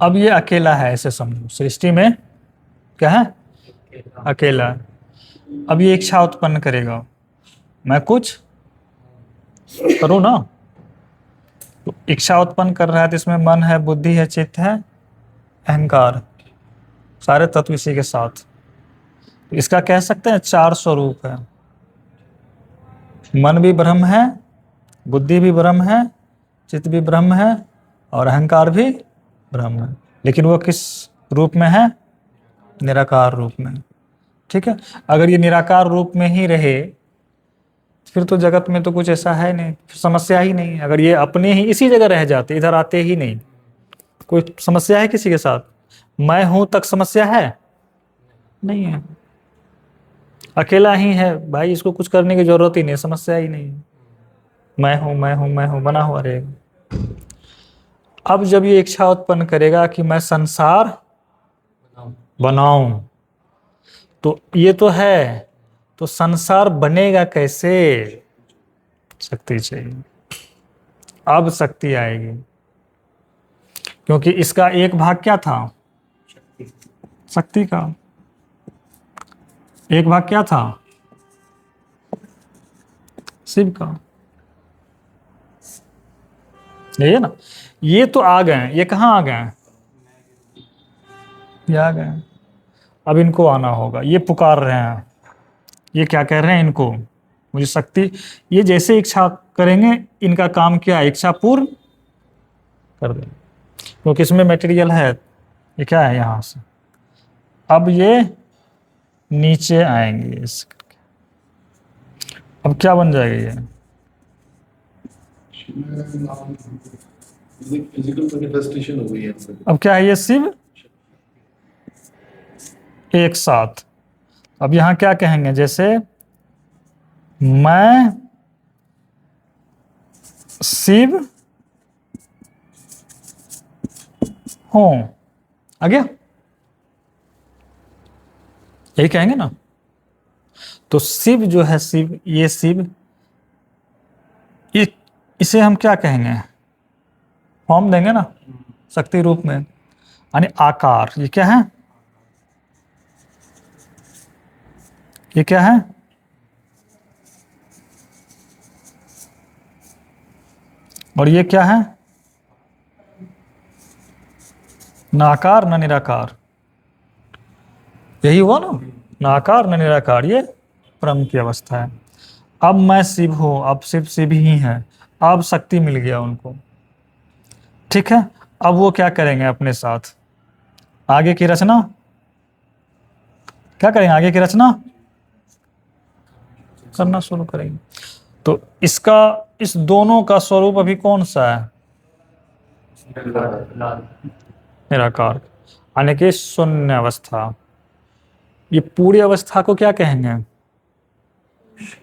अब ये अकेला है, ऐसे समझो, सृष्टि में क्या है, अकेला है। अब ये इच्छा उत्पन्न करेगा, मैं कुछ करूँ ना, तो इच्छा उत्पन्न कर रहा है, तो इसमें मन है, बुद्धि है, चित्त है, अहंकार, सारे तत्व इसी के साथ। तो इसका कह सकते हैं चार स्वरूप है। मन भी ब्रह्म है, बुद्धि भी ब्रह्म है, चित्त भी ब्रह्म है, और अहंकार भी ब्रह्म है। लेकिन वो किस रूप में है, निराकार रूप में। ठीक है, अगर ये निराकार रूप में ही रहे फिर तो जगत में तो कुछ ऐसा है नहीं, फिर समस्या ही नहीं। अगर ये अपने ही इसी जगह रह जाते, इधर आते ही नहीं, कोई समस्या है किसी के साथ? मैं हूं तक समस्या है? नहीं है, अकेला ही है भाई, इसको कुछ करने की जरूरत ही नहीं, समस्या ही नहीं। मैं हूं मैं हूं मैं हूं बना हुआ रहेगा। अब जब ये इच्छा उत्पन्न करेगा कि मैं संसार बनाऊं, तो ये तो है, तो संसार बनेगा कैसे? शक्ति चाहिए। अब शक्ति आएगी, क्योंकि इसका एक भाग क्या था, शक्ति का एक भाग क्या था, शिव का। यही है ना, ये तो आ गए, ये कहाँ आ गए, ये आ गए। अब इनको आना होगा, ये पुकार रहे हैं, ये क्या कह रहे हैं इनको, मुझे शक्ति। ये जैसे इच्छा करेंगे, इनका काम क्या है, इच्छा पूर्ण कर देंगे, क्योंकि इसमें मटेरियल है। ये क्या है यहां से, अब ये नीचे आएंगे इस करके। अब क्या बन जाएगा ये, फिजिकल मैनिफेस्टेशन हो गई है। अब क्या है ये, शिव एक साथ। अब यहां क्या कहेंगे, जैसे मैं शिव हूं, आ गया, यही कहेंगे ना। तो शिव जो है, शिव, ये शिव, ये इसे हम क्या कहेंगे, फॉर्म देंगे ना, शक्ति रूप में, यानी आकार। ये क्या है, ये क्या है, और ये क्या है, न आकार न निराकार। यही हुआ ना, न आकार न निराकार, ये ब्रह्म की अवस्था है। अब मैं शिव हूं, अब शिव शिव ही है, अब शक्ति मिल गया उनको। ठीक है, अब वो क्या करेंगे अपने साथ, आगे की रचना क्या करेंगे, आगे की रचना करना शुरू करेंगे। तो इसका, इस दोनों का स्वरूप अभी कौन सा है, निराकार, यानी कि शून्य अवस्था। ये पूरी अवस्था को क्या कहेंगे,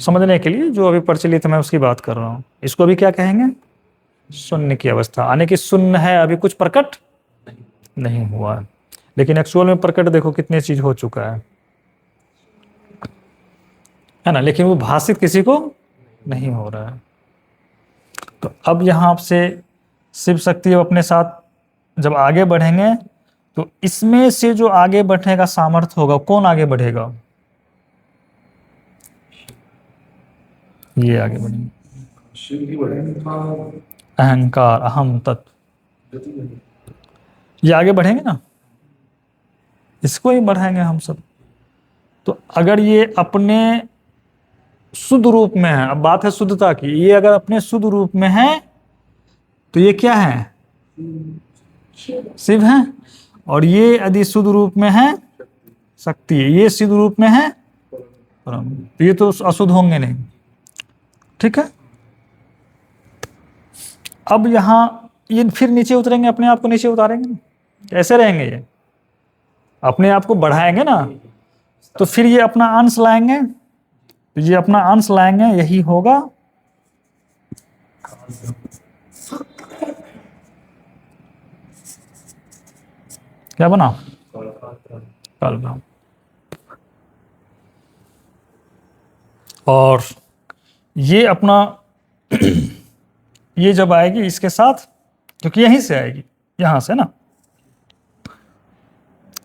समझने के लिए जो अभी प्रचलित है मैं उसकी बात कर रहा हूं, इसको भी क्या कहेंगे, शून्य की अवस्था, यानी कि शून्य है, अभी कुछ प्रकट नहीं हुआ है, लेकिन एक्चुअल में प्रकट देखो कितनी चीज हो चुका है ना, लेकिन वो भाषित किसी को नहीं हो रहा है। तो अब यहां से शिव शक्ति अपने साथ जब आगे बढ़ेंगे, तो इसमें से जो आगे बढ़ने का सामर्थ्य होगा, कौन आगे बढ़ेगा, ये आगे बढ़ेंगे, शिव की बढ़ेगा, अहंकार, अहम तत्व, ये आगे बढ़ेंगे ना, इसको ही बढ़ाएंगे हम सब। तो अगर ये अपने शुद्ध रूप में है, अब बात है शुद्धता की, ये अगर अपने शुद्ध रूप में है तो ये क्या है, शिव है, और ये यदि शुद्ध रूप में है शक्ति है, ये सिद्ध रूप में है परम, तो ये तो अशुद्ध होंगे नहीं। ठीक है, अब यहां ये फिर नीचे उतरेंगे, अपने आप को नीचे उतारेंगे ना, ऐसे रहेंगे, ये अपने आप को बढ़ाएंगे ना, तो फिर ये अपना अंश लाएंगे, तो ये अपना अंश लाएंगे, यही होगा क्या बना, काल ब्रह्म। और ये अपना ये जब आएगी इसके साथ, क्योंकि यहीं से आएगी, यहां से ना,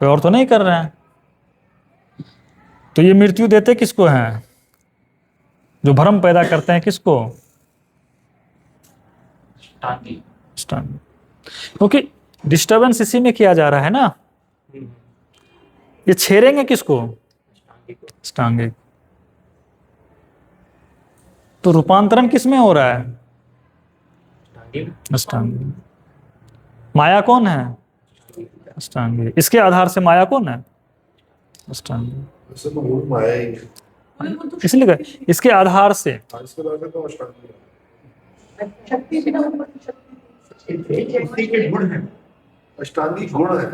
कोई और तो नहीं कर रहे हैं। तो ये मृत्यु देते किसको हैं? जो भ्रम पैदा करते हैं किसको? टांगी। अष्टांगी। क्योंकि डिस्टरबेंस इसी में किया जा रहा है ना। ये छेड़ेंगे किसको? टांगी को। अष्टांगिक। तो रूपांतरण किस में हो रहा है? टांगी में। अष्टांगी। माया कौन है? अष्टांगी। इसके आधार से माया कौन है? अष्टांगी। वैसे तो वो माया ही है। इसलिए कहा, इसके आधार से। हाँ, इसके बाद तो अष्टांगी है। शक्ति के गुण हैं। अष्टांगी गुण है।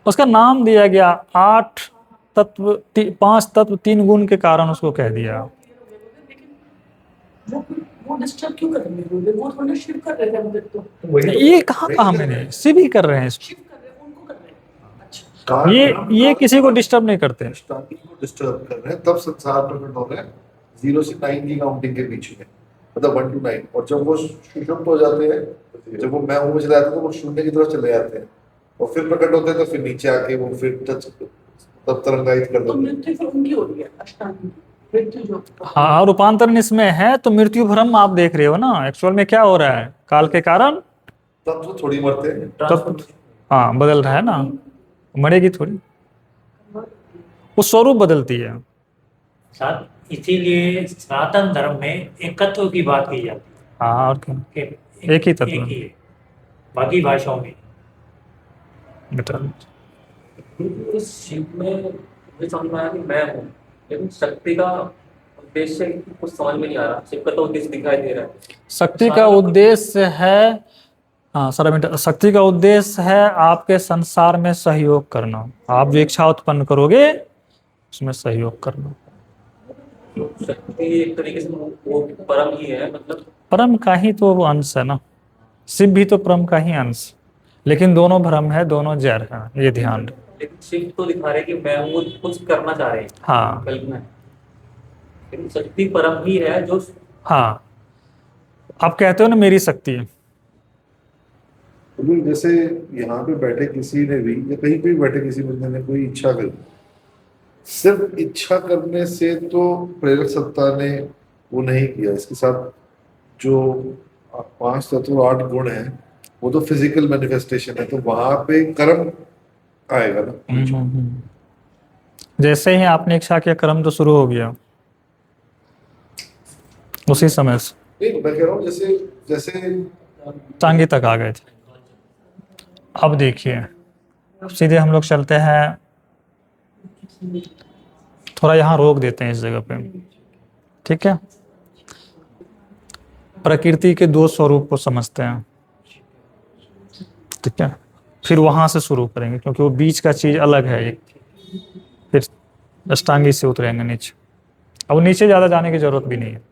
उसका नाम दिया गया 8 तत्व 5 तत्व 3 गुण के कारण उसको कह दिया। वो डिस्टर्ब क्यों कर रहे हैं? वो थोड़ा शिफ्ट कर रहे थे मुझे तो। ये कहा मैंने, शिव ही कर रहे हैं इसको। शिफ्ट कर रहे हैं, उनको कर रहे हैं। अच्छा। ये किसी को डिस्टर्ब नहीं करते। अष्टांगी को डिस्टर्ब कर रहे हैं, तब संसार प्रकट हो रहे हैं 0 से 9 की काउंटिंग के बीच में, मतलब 1 to 9। और जब वो सुषुप्त हो जाते हैं, जब वो मैं हूं में चले जाते हैं, तो वो शून्य की तरफ चले जाते हैं और फिर प्रकट होते हैं, तो फिर नीचे आके वो फिर टच तब तरंगायित कर तो देते हैं। मृत्यु फिर उनकी हो रही है, अष्टांगी की। मृत्यु जो हाँ, रूपांतरण इसमें है। तो मृत्यु भ्रम आप देख रहे हो ना, एक्चुअल में क्या हो रहा है? काल के कारण तत्व थोड़ी मरते हैं। तब हाँ बदल रहा है ना, मरेगी थोड़ी, वो स्वरूप बदलती है। सर इसीलिए सनातन धर्म में एकत्व की बात की जाती हाँ, और क्या, है कि एक ही तत्व। एक ही है। बाकी भाषाओं में बेटा इस शिव में मुझे समझ में आया कि मैं हूँ, लेकिन शक्ति का उद्देश्य कुछ समझ में नहीं आ रहा। शिव का तो उद्देश्य दिखाई दे रहा है। शक्ति का उद्देश्य है, हाँ सारा बेटा, शक्ति का उद्देश्य है आपके संसार में सहयोग करना। आप जो इच्छा उत्पन्न करोगे उसमें सहयोग करना। तो शक्ति एक तरीके से वो परम ही है, मतलब परम का ही तो वो अंश है ना। शिव भी तो परम का ही अंश, लेकिन दोनों भ्रम है, दोनों जड़ है, ये ध्यान रखो। लेकिन शिव तो दिखा रहे कि मैं हूँ, कुछ करना चाह रहे हैं हाँ कल्पना है। लेकिन शक्ति परम ही है जो हाँ, आप कहते हो ना मेरी शक्ति है। क्योंकि जैसे यहाँ पे बैठे किसी ने भी या कहीं पे भी बैठे किसी बंदे ने कोई इच्छा करी, सिर्फ इच्छा करने से तो प्रेरक सत्ता ने वो नहीं किया। इसके साथ जो 5 तत्व 8 गुण है, वो तो फिजिकल मैनिफेस्टेशन है, तो वहां पे कर्म आएगा ना। जैसे ही आपने इच्छा किया, कर्म तो शुरू हो गया उसी समय से। नहीं, मैं कह रहा हूँ जैसे जैसे टांगी तक आ गए थे। अब देखिए, अब सीधे हम लोग चलते हैं, थोड़ा यहाँ रोक देते हैं इस जगह पे, ठीक है। प्रकृति के 2 स्वरूप को समझते हैं, ठीक है। फिर वहां से शुरू करेंगे, क्योंकि वो बीच का चीज अलग है एक। फिर अष्टांगी से उतरेंगे नीचे। अब नीचे ज्यादा जाने की जरूरत भी नहीं है।